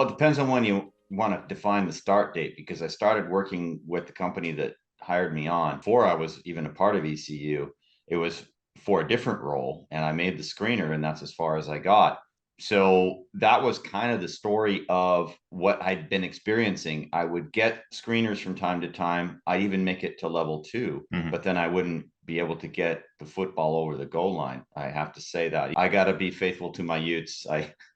Well, it depends on when you want to define the start date, because I started working with the company that hired me on before I was even a part of ECU. It was for a different role, and I made the screener, and that's as far as I got. So that was kind of the story of what I'd been experiencing. I would get screeners from time to time. I even make it to level 2, but then I wouldn't be able to get the football over the goal line. I have to say that I got to be faithful to my Utes.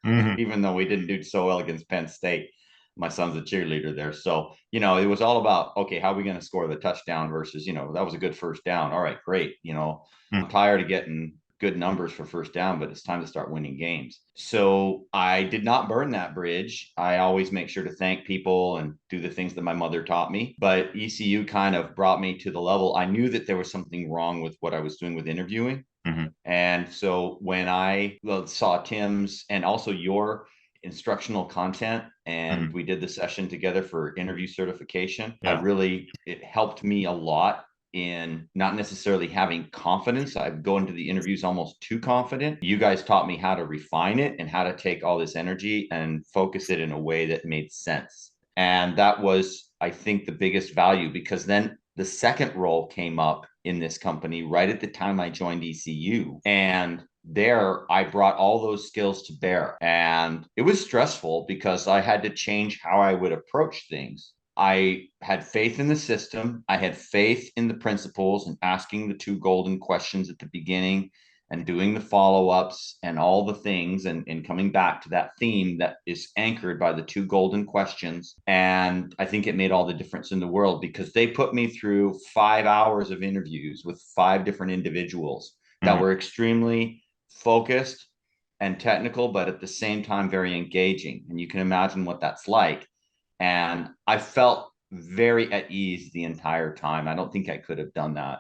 Even though we didn't do so well against Penn State, my son's a cheerleader there. So, it was all about, okay, how are we going to score the touchdown versus, that was a good first down. All right, great. I'm tired of getting good numbers for first down, but it's time to start winning games. So I did not burn that bridge. I always make sure to thank people and do the things that my mother taught me. But ECU kind of brought me to the level. I knew that there was something wrong with what I was doing with interviewing. And so when I saw Tim's and also your instructional content, and we did the session together for interview certification, it helped me a lot in not necessarily having confidence. I go into the interviews almost too confident. You guys taught me how to refine it and how to take all this energy and focus it in a way that made sense. And that was, I think, the biggest value, because then the second role came up in this company right at the time I joined ECU. And there I brought all those skills to bear. And it was stressful because I had to change how I would approach things. I had faith in the system. I had faith in the principles and asking the 2 golden questions at the beginning and doing the follow-ups and all the things and coming back to that theme that is anchored by the 2 golden questions. And I think it made all the difference in the world, because they put me through 5 hours of interviews with 5 different individuals that were extremely focused and technical, but at the same time very engaging. And you can imagine what that's like. And I felt very at ease the entire time. I don't think I could have done that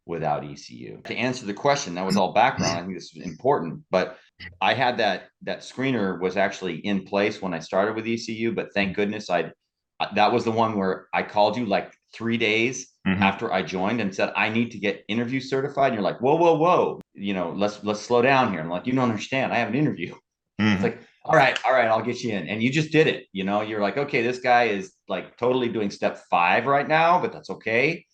without ECU. To answer the question, that was all background. I think this is important, but I had that screener was actually in place when I started with ECU, but thank goodness that was the one where I called you like 3 days after I joined and said, I need to get interview certified. And you're like, whoa. Let's slow down here. I'm like, you don't understand. I have an interview. It's like, all right, I'll get you in. And you just did it. You're like, okay, this guy is like totally doing step 5 right now, but that's okay.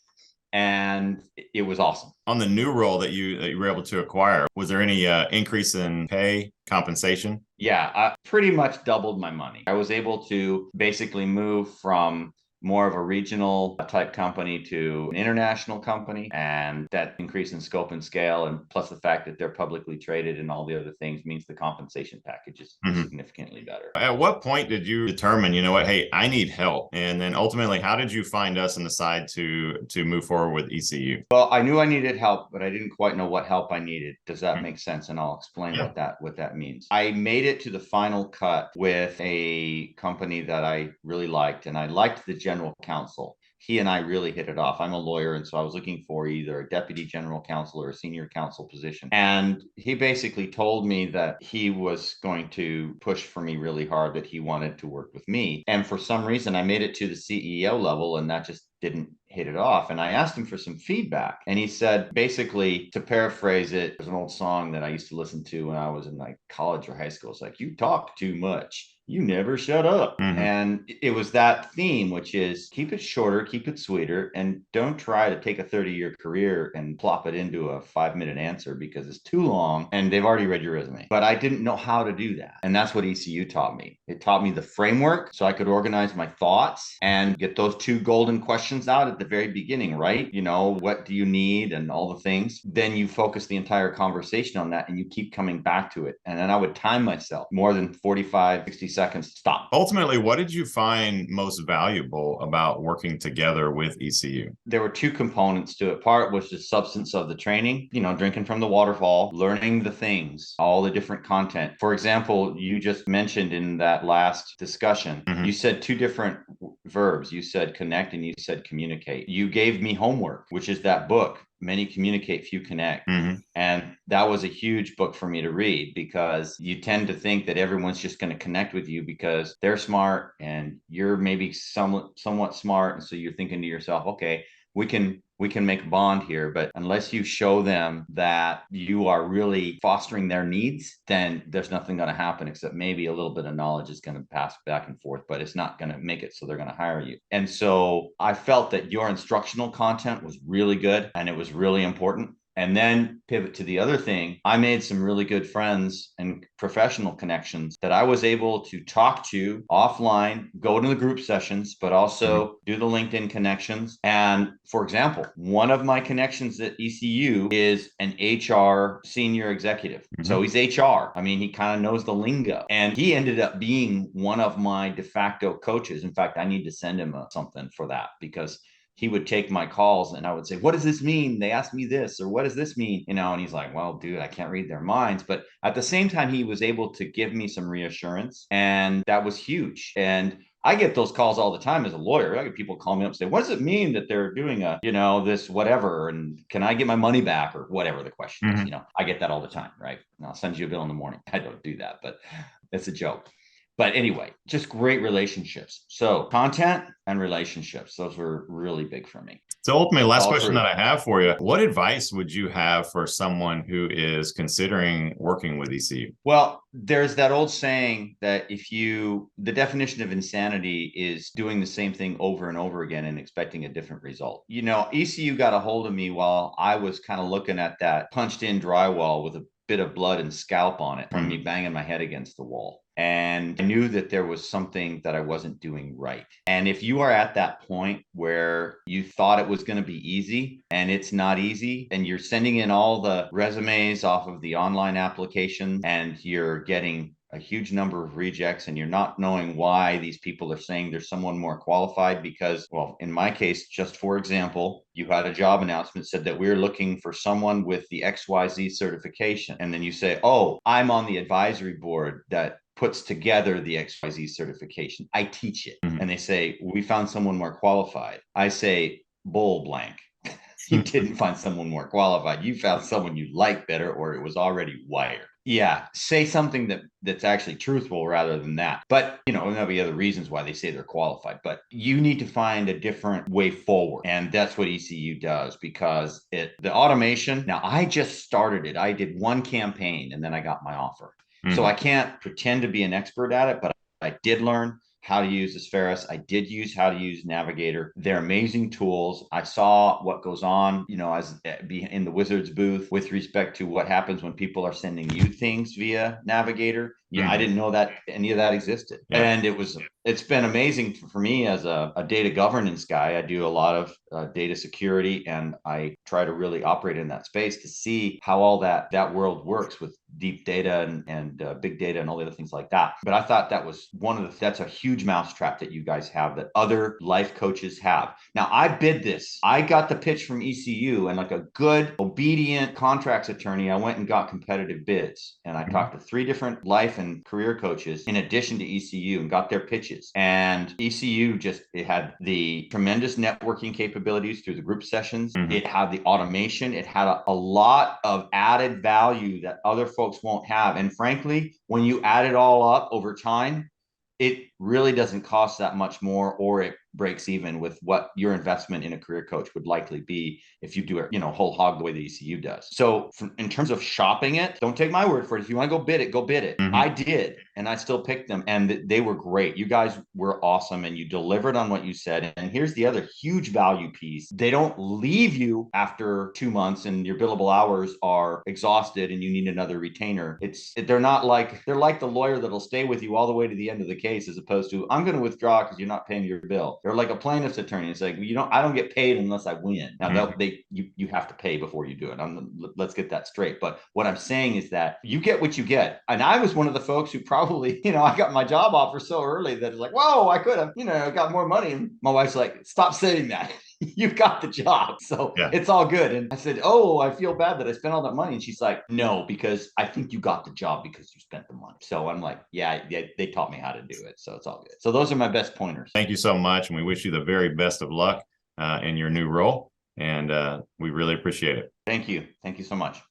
And it was awesome. On the new role that you were able to acquire, was there any increase in pay, compensation? Yeah, I pretty much doubled my money. I was able to basically move from more of a regional type company to an international company, and that increase in scope and scale, and plus the fact that they're publicly traded and all the other things, means the compensation package is significantly better. At what point did you determine, hey, I need help? And then ultimately, how did you find us and decide to move forward with ECU? Well, I knew I needed help, but I didn't quite know what help I needed. Does that make sense? And I'll explain what that means. I made it to the final cut with a company that I really liked, and I liked the general counsel. He and I really hit it off. I'm a lawyer, and so I was looking for either a deputy general counsel or a senior counsel position. And he basically told me that he was going to push for me really hard, that he wanted to work with me. And for some reason, I made it to the CEO level, and that just didn't hit it off. And I asked him for some feedback, and he said, basically, to paraphrase it, there's an old song that I used to listen to when I was in like college or high school. It's like, you talk too much, you never shut up. And it was that theme, which is keep it shorter, keep it sweeter, and don't try to take a 30-year career and plop it into a 5-minute answer, because it's too long and they've already read your resume. But I didn't know how to do that. And that's what ECU taught me. It taught me the framework so I could organize my thoughts and get those 2 golden questions out at the very beginning, right? What do you need and all the things. Then you focus the entire conversation on that, and you keep coming back to it. And then I would time myself more than 45, 60 seconds, stop. Ultimately, what did you find most valuable about working together with ECU? There were 2 components to it. Part was the substance of the training, drinking from the waterfall, learning the things, all the different content. For example, you just mentioned in that last discussion, you said 2 different verbs. You said connect and you said communicate. You gave me homework, which is that book, Many Communicate, Few Connect. And that was a huge book for me to read, because you tend to think that everyone's just going to connect with you because they're smart and you're maybe somewhat smart. And so you're thinking to yourself, okay, we can we can make a bond here, but unless you show them that you are really fostering their needs, then there's nothing going to happen except maybe a little bit of knowledge is going to pass back and forth, but it's not going to make it so they're going to hire you. And so I felt that your instructional content was really good and it was really important. And then pivot to the other thing, I made some really good friends and professional connections that I was able to talk to offline, go to the group sessions, but also do the LinkedIn connections. And for example, one of my connections at ECU is an HR senior executive. So he's HR. I mean, he kind of knows the lingo. And he ended up being one of my de facto coaches. In fact, I need to send him something for that, because he would take my calls and I would say, what does this mean? They asked me this, or what does this mean? And he's like, well, dude, I can't read their minds. But at the same time, he was able to give me some reassurance, and that was huge. And I get those calls all the time as a lawyer. I get people call me up and say, what does it mean that they're doing this whatever? And can I get my money back, or whatever the question is? I get that all the time, right? And I'll send you a bill in the morning. I don't do that, but it's a joke. But anyway, just great relationships. So content and relationships, those were really big for me. So ultimately, last question that I have for you, what advice would you have for someone who is considering working with ECU? Well, there's that old saying that the definition of insanity is doing the same thing over and over again and expecting a different result. ECU got a hold of me while I was kind of looking at that punched in drywall with a bit of blood and scalp on it from me banging my head against the wall. And I knew that there was something that I wasn't doing right. And if you are at that point where you thought it was going to be easy and it's not easy, and you're sending in all the resumes off of the online application and you're getting a huge number of rejects, and you're not knowing why these people are saying there's someone more qualified, because, well, in my case, just for example, you had a job announcement said that we're looking for someone with the XYZ certification. And then you say, oh, I'm on the advisory board that puts together the XYZ certification. I teach it. And they say, we found someone more qualified. I say, bull blank. You didn't find someone more qualified. You found someone you like better, or it was already wired. Yeah, say something that's actually truthful rather than that. But, there'll be other reasons why they say they're qualified. But you need to find a different way forward. And that's what ECU does, because the automation, now I just started it. I did one campaign and then I got my offer. So I can't pretend to be an expert at it, but I did learn how to use Asferis. I did use how to use Navigator. They're amazing tools. I saw what goes on, as in the Wizards booth with respect to what happens when people are sending you things via Navigator. I didn't know that any of that existed. And it's been amazing for me as a data governance guy. I do a lot of data security, and I try to really operate in that space to see how all that world works with deep data and big data and all the other things like that. But I thought that was that's a huge mousetrap that you guys have that other life coaches have. Now, I bid this. I got the pitch from ECU, and like a good, obedient contracts attorney, I went and got competitive bids. And I talked to 3 different life and career coaches in addition to ECU and got their pitches. And ECU it had the tremendous networking capabilities through the group sessions. It had the automation. It had a lot of added value that other folks won't have. And frankly, when you add it all up over time, it really doesn't cost that much more, or it breaks even with what your investment in a career coach would likely be if you do it, whole hog the way the ECU does. So in terms of shopping it, don't take my word for it. If you want to go bid it, go bid it. I did, and I still picked them, and they were great. You guys were awesome, and you delivered on what you said. And here's the other huge value piece. They don't leave you after 2 months and your billable hours are exhausted and you need another retainer. They're like the lawyer that'll stay with you all the way to the end of the case, as opposed to, I'm going to withdraw because you're not paying your bill. They're like a plaintiff's attorney. It's like, I don't get paid unless I win. Now you have to pay before you do it. Let's get that straight. But what I'm saying is that you get what you get. And I was one of the folks who probably, I got my job offer so early that it's like, whoa, I could have, got more money. And my wife's like, stop saying that. You got the job. So It's all good. And I said, oh, I feel bad that I spent all that money. And she's like, no, because I think you got the job because you spent the money. So I'm like, yeah, they taught me how to do it. So it's all good. So those are my best pointers. Thank you so much. And we wish you the very best of luck in your new role. And we really appreciate it. Thank you. Thank you so much.